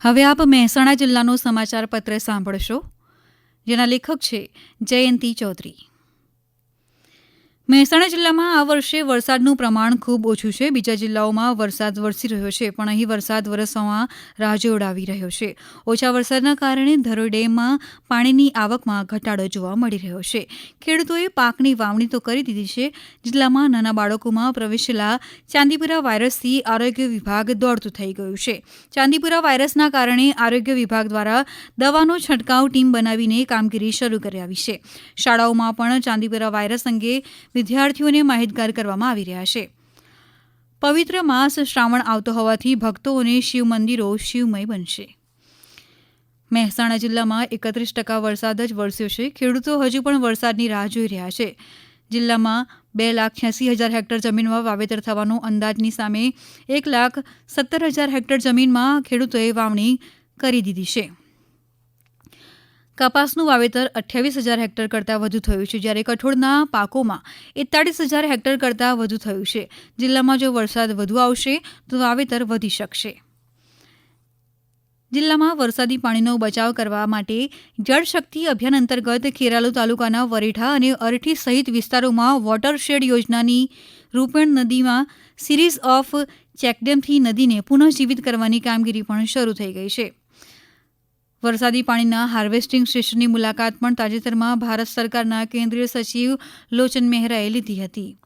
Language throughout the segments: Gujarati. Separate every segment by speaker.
Speaker 1: હવે આપ મહેસાણા જિલ્લાનો સમાચાર પત્ર સાંભળશો, જેના લેખક છે જયંતી ચૌધરી. મહેસાણા જિલ્લામાં આ વર્ષે વરસાદનું પ્રમાણ ખૂબ ઓછું છે. બીજા જિલ્લાઓમાં વરસાદ વરસી રહ્યો છે, પણ અહીં વરસાદ વરસવામાં રાહ ઉડાવી રહ્યો છે. ઓછા વરસાદના કારણે ધરોઈ ડેમમાં પાણીની આવકમાં ઘટાડો જોવા મળી રહ્યો છે. ખેડૂતોએ પાકની વાવણી તો કરી દીધી છે. જિલ્લામાં નાના બાળકોમાં પ્રવેશેલા ચાંદીપુરા વાયરસથી આરોગ્ય વિભાગ દોડતું થઈ ગયું છે. ચાંદીપુરા વાયરસના કારણે આરોગ્ય વિભાગ દ્વારા દવાનો છંટકાવ ટીમ બનાવીને કામગીરી શરૂ કરાવી છે. શાળાઓમાં પણ ચાંદીપુરા વાયરસ અંગે વિદ્યાર્થીઓને માહિતગાર કરવામાં આવી રહ્યા છે. પવિત્ર માસ શ્રાવણ આવતો હોવાથી ભક્તો અને શિવ મંદિરો શિવમય બનશે. મહેસાણા જિલ્લામાં 31% વરસાદ જ વરસ્યો છે. ખેડૂતો હજુ પણ વરસાદની રાહ જોઈ રહ્યા છે. જિલ્લામાં 2,86,000 હેક્ટર જમીનમાં વાવેતર થવાનો અંદાજની સામે 1,17,000 હેક્ટર જમીનમાં ખેડૂતોએ વાવણી કરી દીધી છે. કપાસનું વાવેતર 28,000 હેક્ટર કરતાં વધુ થયું છે, જ્યારે કઠોળના પાકોમાં 41,000 હેક્ટર કરતાં વધુ થયું છે. જિલ્લામાં જો વરસાદ વધુ આવશે તો વાવેતર વધી શકશે. જિલ્લામાં વરસાદી પાણીનો બચાવ કરવા માટે જળશક્તિ અભિયાન અંતર્ગત ખેરાલુ તાલુકાના વરેઠા અને અરઠી સહિત વિસ્તારોમાં વોટરશેડ યોજનાની રૂપેણ નદીમાં સિરીઝ ઓફ ચેકડેમથી નદીને પુનઃજીવિત કરવાની કામગીરી પણ શરૂ થઈ ગઈ છે. વરસાદી પાણીના હાર્વેસ્ટિંગ સ્ટેશનની મુલાકાત પણ તાજેતરમાં ભારત સરકારના કેન્દ્રીય સચિવ લોચન મહેરાએ લીધી હતી.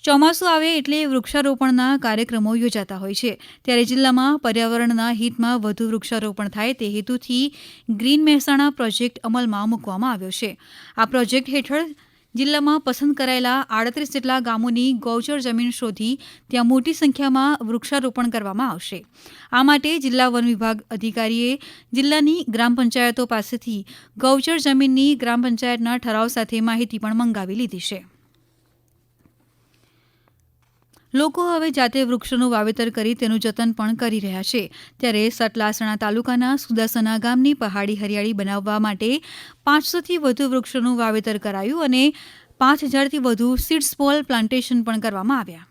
Speaker 1: ચોમાસું આવે એટલે વૃક્ષારોપણના કાર્યક્રમો યોજાતા હોય છે, ત્યારે જિલ્લામાં પર્યાવરણના હિતમાં વધુ વૃક્ષારોપણ થાય તે હેતુથી ગ્રીન મહેસાણા પ્રોજેક્ટ અમલમાં મૂકવામાં આવ્યો છે. આ પ્રોજેક્ટ હેઠળ જિલ્લામાં પસંદ કરાયેલા 38 જેટલા ગામોની ગૌચર જમીન શોધી ત્યાં મોટી સંખ્યામાં વૃક્ષારોપણ કરવામાં આવશે. આ માટે જિલ્લા વન વિભાગ અધિકારીએ જિલ્લાની ગ્રામ પંચાયતો પાસેથી ગૌચર જમીનની ગ્રામ પંચાયતના ઠરાવ સાથે માહિતી પણ મંગાવી લીધી છે. લોકો હવે જાતે વૃક્ષોનું વાવેતર કરી તેનું જતન પણ કરી રહ્યા છે. ત્યારે સતલાસણા તાલુકાના સુદાસના ગામની પહાડી હરિયાળી બનાવવા માટે 500થી વધુ વૃક્ષોનું વાવેતર કરાયું અને 5,000થી વધુ સીડ સ્મોલ પ્લાન્ટેશન પણ કરવામાં આવ્યા.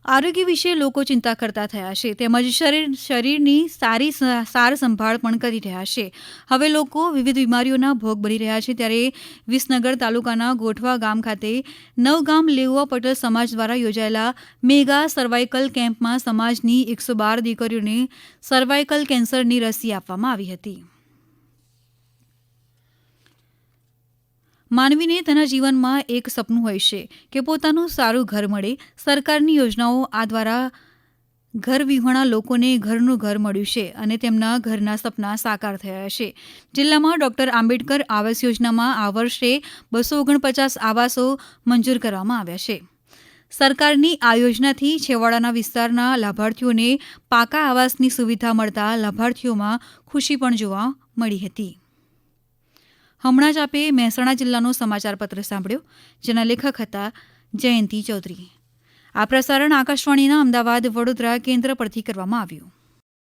Speaker 1: આરોગ્ય વિશે લોકો ચિંતા કરતા થયા છે, તેમજ શરીરની સારી સાર સંભાળ પણ કરી રહ્યા છે. હવે લોકો વિવિધ બીમારીઓના ભોગ બની રહ્યા છે. ત્યારે વિસનગર તાલુકાના ગોઠવા ગામ ખાતે નવગામ લેઉવા પટેલ સમાજ દ્વારા યોજાયેલા મેગા સર્વાઇકલ કેમ્પમાં સમાજની 112 દીકરીઓને સર્વાઇકલ કેન્સરની રસી આપવામાં આવી હતી. માનવીને તેના જીવનમાં એક સપનું હોય છે કે પોતાનું સારું ઘર મળે. સરકારની યોજનાઓ આ દ્વારા ઘર વિહોણા લોકોને ઘરનું ઘર મળ્યું છે અને તેમના ઘરના સપના સાકાર થયા છે. જિલ્લામાં ડોક્ટર આંબેડકર આવાસ યોજનામાં આ વર્ષે 249 આવાસો મંજૂર કરવામાં આવ્યા છે. સરકારની આ યોજનાથી છેવાડાના વિસ્તારના લાભાર્થીઓને પાકા આવાસની સુવિધા મળતા લાભાર્થીઓમાં ખુશી પણ જોવા મળી હતી. હમણાં જ આપે મહેસાણા જિલ્લાનો સમાચાર પત્ર સાંભળ્યો, જેના લેખક હતા જયંતી ચૌધરી. આ પ્રસારણ આકાશવાણીના અમદાવાદ વડોદરા કેન્દ્ર પરથી કરવામાં આવ્યું.